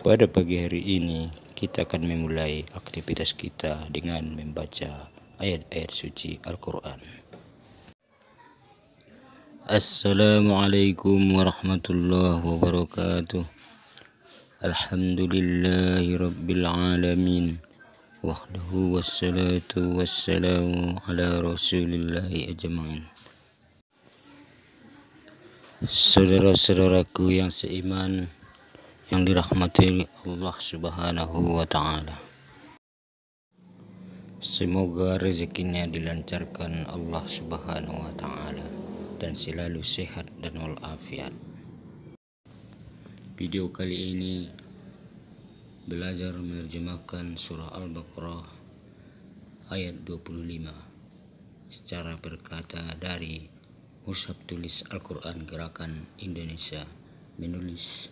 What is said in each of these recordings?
Pada pagi hari ini kita akan memulai aktivitas kita dengan membaca ayat-ayat suci Al-Quran. Assalamualaikum warahmatullahi wabarakatuh. Alhamdulillahi rabbil alamin. Wahdahu wassalatu wassalamu ala rasulillahi ajma'in. Saudara-saudaraku yang seiman, yang dirahmati Allah Subhanahu wa ta'ala, semoga rezekinya dilancarkan Allah Subhanahu wa ta'ala dan selalu sehat dan walafiat. Video kali ini belajar menerjemahkan surah Al-Baqarah ayat 25 secara berkata dari Mushaf Tulis Al-Quran Gerakan Indonesia, menulis,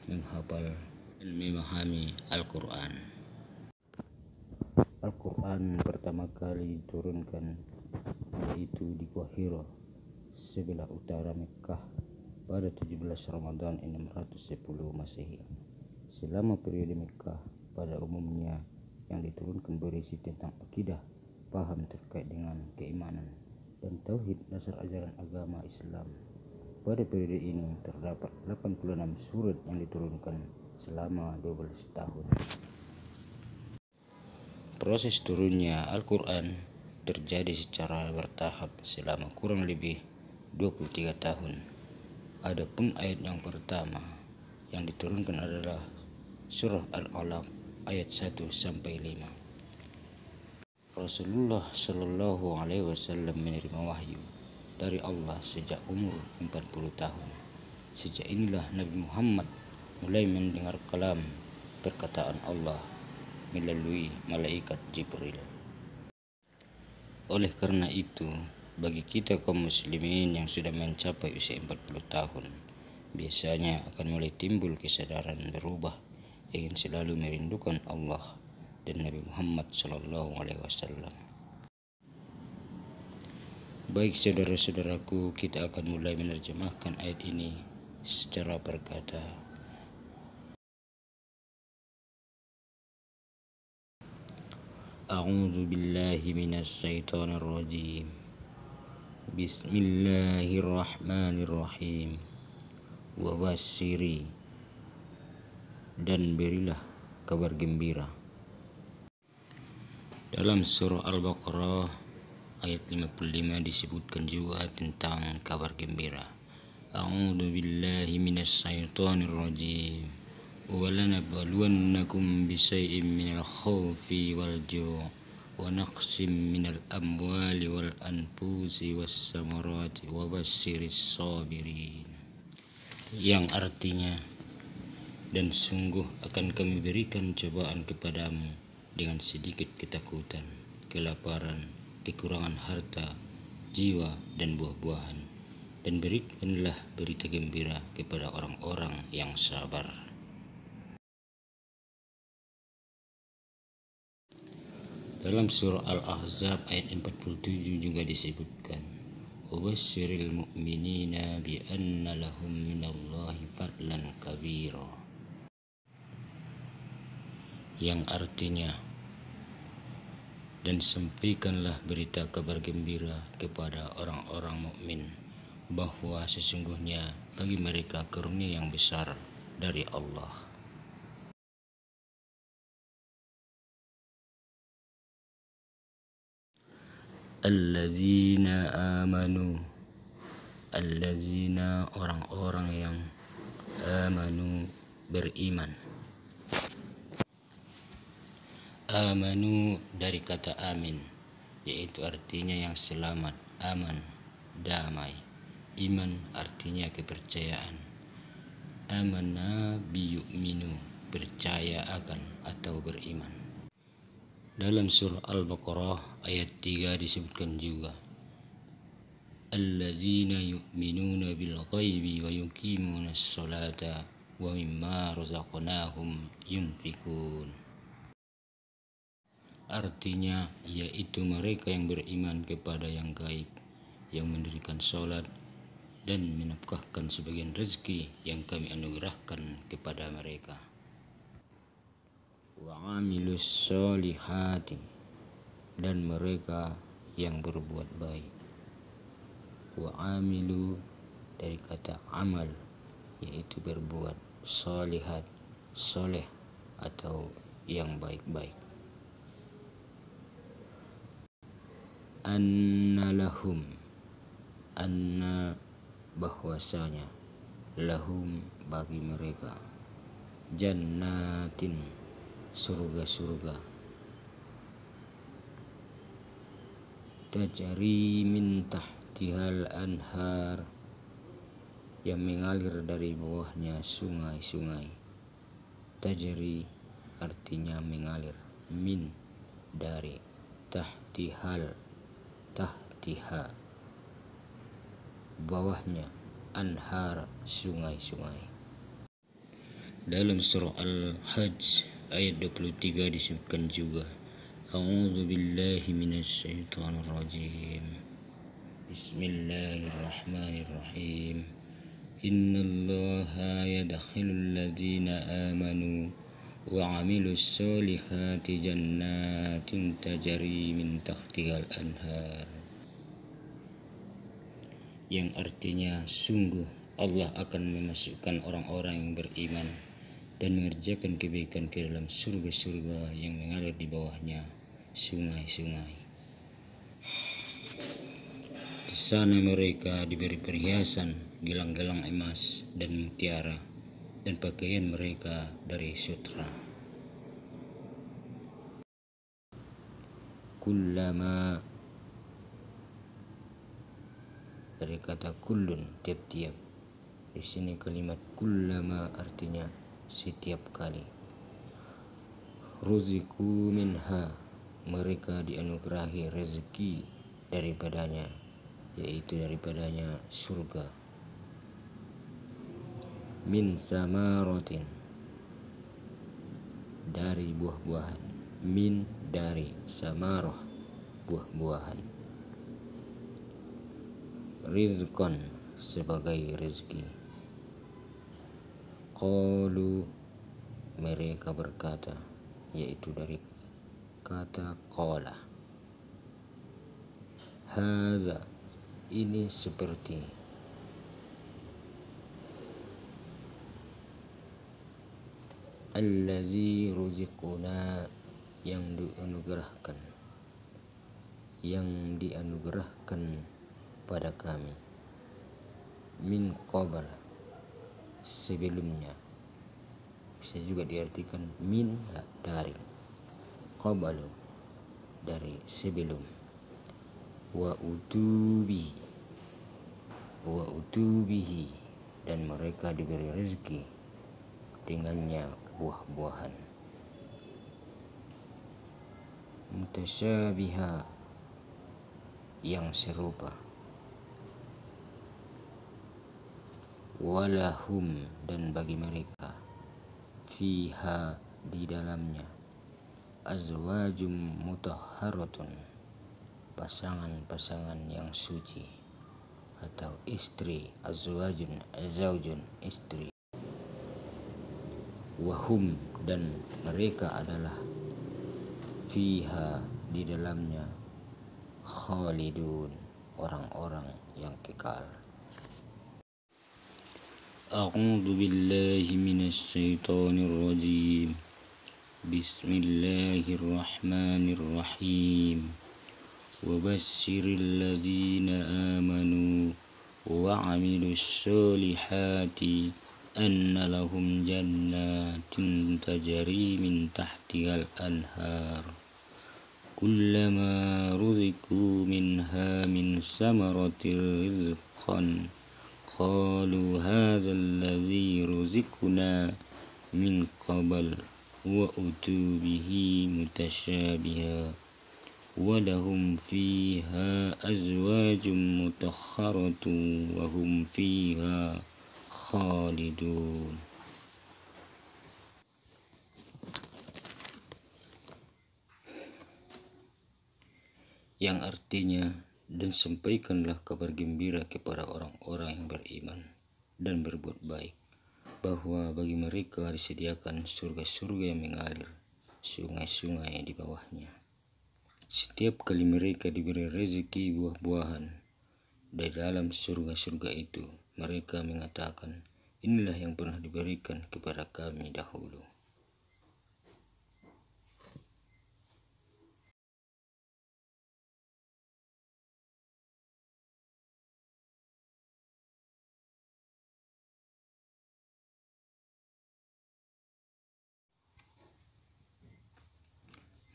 menghafal, dan memahami Al-Quran. Al-Quran pertama kali diturunkan yaitu di Gua Hira sebelah utara Mekah pada 17 Ramadan 610 Masehi. Selama periode Mekah pada umumnya yang diturunkan berisi tentang akidah, paham terkait dengan keimanan dan tauhid dasar ajaran agama Islam. Pada periode ini terdapat 86 surat yang diturunkan selama 12 tahun. Proses turunnya Al-Quran terjadi secara bertahap selama kurang lebih 23 tahun. Adapun ayat yang pertama yang diturunkan adalah surah Al-Alaq ayat 1 sampai 5. Rasulullah Shallallahu Alaihi Wasallam menerima wahyu dari Allah sejak umur 40 tahun. Sejak inilah Nabi Muhammad mulai mendengar kalam perkataan Allah melalui malaikat Jibril. Oleh karena itu, bagi kita kaum muslimin yang sudah mencapai usia 40 tahun, biasanya akan mulai timbul kesadaran berubah, ingin selalu merindukan Allah dan Nabi Muhammad Sallallahu Alaihi Wasallam. Baik saudara-saudaraku, kita akan mulai menerjemahkan ayat ini secara berkata. A'udzu billahi minas syaitonir rajim. Bismillahirrahmanirrahim. Wa basyiri, dan berilah kabar gembira. Dalam surah Al-Baqarah ayat 55 disebutkan juga tentang kabar gembira. A'udzu billahi minasy syaithanir rajim. Wa lanabluwannakum bisyai'in minal khaufi wal ju' wa naqsim minal amwali wal anfusi was samarati wa basyiris sabirin. Yang artinya, dan sungguh akan kami berikan cobaan kepadamu dengan sedikit ketakutan, kelaparan, kekurangan harta, jiwa, dan buah-buahan, dan berikanlah berita gembira kepada orang-orang yang sabar. Dalam surah Al-Ahzab ayat 47 juga disebutkan, "Wabasyiril mu'minina bi anna lahum minallahi fadlan kabira." Yang artinya, dan sampaikanlah berita kabar gembira kepada orang-orang mukmin bahwa sesungguhnya bagi mereka karunia yang besar dari Allah. Allazina amanu, allazina orang-orang yang amanu beriman. Amanu dari kata amin, yaitu artinya yang selamat, aman, damai. Iman artinya kepercayaan. Amana biyu'minu, percaya akan atau beriman. Dalam surah Al-Baqarah ayat 3 disebutkan juga, allazina yu'minuna bil ghaibi wa yuqimunas sholata wa mimma razaqnahum yunfikun. Artinya yaitu mereka yang beriman kepada yang gaib, yang mendirikan sholat dan menafkahkan sebagian rezeki yang kami anugerahkan kepada mereka. wa amilus solihati, dan mereka yang berbuat baik. Wa amilu dari kata amal, yaitu berbuat, solihat, soleh atau yang baik-baik. Anna lahum, anna bahwasanya, lahum bagi mereka, jannatin surga-surga, tajri min tahtihal anhar, yang mengalir dari bawahnya sungai-sungai. Tajri artinya mengalir, min dari, tahtihal tahtiha bawahnya, anhar sungai-sungai. Dalam surah Al-Hajj ayat 23 disebutkan juga, A'udzu billahi minasyaitonir rajim. Bismillahirrahmanirrahim. Innallaha yadkhilul ladzina amanu wa 'amilus solihati jannatin tajri min tahtihal anhar. Yang artinya, sungguh Allah akan memasukkan orang-orang yang beriman dan mengerjakan kebaikan ke dalam surga-surga yang mengalir di bawahnya sungai-sungai. Di sana mereka diberi perhiasan gelang-gelang emas dan mutiara, dan pakaian mereka dari sutra. Kullama dari kata kullun, tiap-tiap. Di sini kalimat kullama artinya setiap kali. Ruziku minha, mereka dianugerahi rezeki daripadanya, yaitu daripadanya surga. Min samaratin, dari buah-buahan. Min dari, samarah buah-buahan. Rizqan sebagai rezeki. Qalu mereka berkata, yaitu dari kata qala. Hadza ini seperti, allazi ruziquna yang dianugerahkan pada kami, min qabl sebelumnya. Bisa juga diartikan min dari, qabalu dari sebelum. Wa utubihi dan mereka diberi rezeki dengannya buah-buahan. Mutasyabiha yang serupa. Walahum dan bagi mereka, fiha di dalamnya, azwajum mutahharatun pasangan-pasangan yang suci, atau istri, zaujun istri. Wahum dan mereka adalah, fiha di dalamnya, khalidun orang-orang yang kekal. A'udzu billahi minasyaitonir rajim. Bismillahirrahmanirrahim. Wa basyiril ladzina amanu wa 'amilus solihati anna lahum jannatin tajri min tahtihal anhar. Kullama ruziqu minha min samaratir rizqan qalu hadza allazi ruziqna min qabl wa utubihi mutasyabiha wa lahum fiha azwajum mutahharatun wa hum fiha khalidun. Yang artinya, dan sampaikanlah kabar gembira kepada orang-orang yang beriman dan berbuat baik, bahwa bagi mereka disediakan surga-surga yang mengalir sungai-sungai di bawahnya. Setiap kali mereka diberi rezeki buah-buahan dari dalam surga-surga itu, mereka mengatakan, inilah yang pernah diberikan kepada kami dahulu.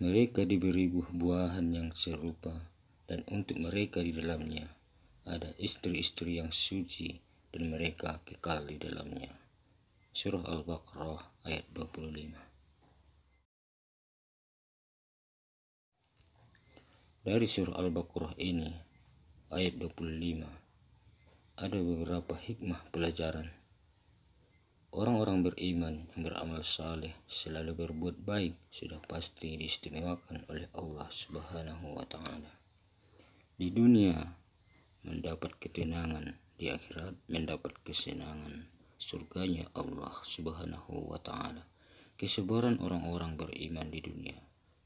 Mereka diberi buah-buahan yang serupa, dan untuk mereka di dalamnya ada istri-istri yang suci, dan mereka kekal di dalamnya. Surah Al-Baqarah ayat 25. Dari surah Al-Baqarah ini, ayat 25, ada beberapa hikmah pelajaran. Orang-orang beriman yang beramal saleh selalu berbuat baik sudah pasti diistimewakan oleh Allah Subhanahu wa Ta'ala. Di dunia mendapat ketenangan, di akhirat mendapat kesenangan surganya Allah Subhanahu wa Ta'ala. Kesabaran orang-orang beriman di dunia,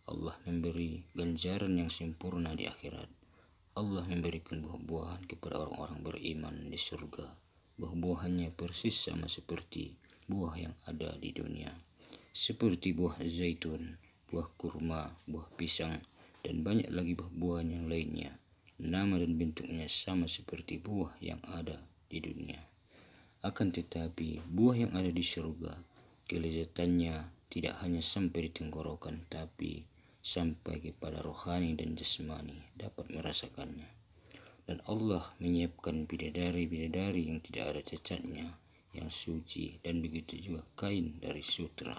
Allah memberi ganjaran yang sempurna di akhirat. Allah memberikan buah-buahan kepada orang-orang beriman di surga. Buah-buahannya persis sama seperti buah yang ada di dunia, seperti buah zaitun, buah kurma, buah pisang, dan banyak lagi buah-buahan yang lainnya. Nama dan bentuknya sama seperti buah yang ada di dunia. Akan tetapi buah yang ada di surga, kelezatannya tidak hanya sampai di tenggorokan, tapi sampai kepada rohani dan jasmani dapat merasakannya. Dan Allah menyiapkan bidadari-bidadari yang tidak ada cacatnya, yang suci, dan begitu juga kain dari sutra.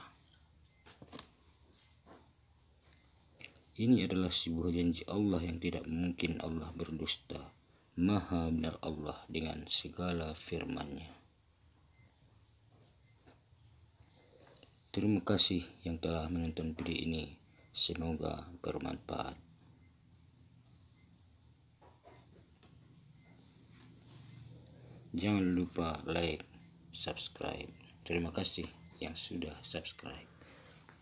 Ini adalah sebuah janji Allah yang tidak mungkin Allah berdusta. Maha benar Allah dengan segala firman-Nya. Terima kasih yang telah menonton video ini. Semoga bermanfaat. Jangan lupa like, subscribe. Terima kasih yang sudah subscribe.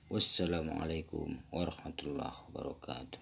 Wassalamualaikum warahmatullahi wabarakatuh.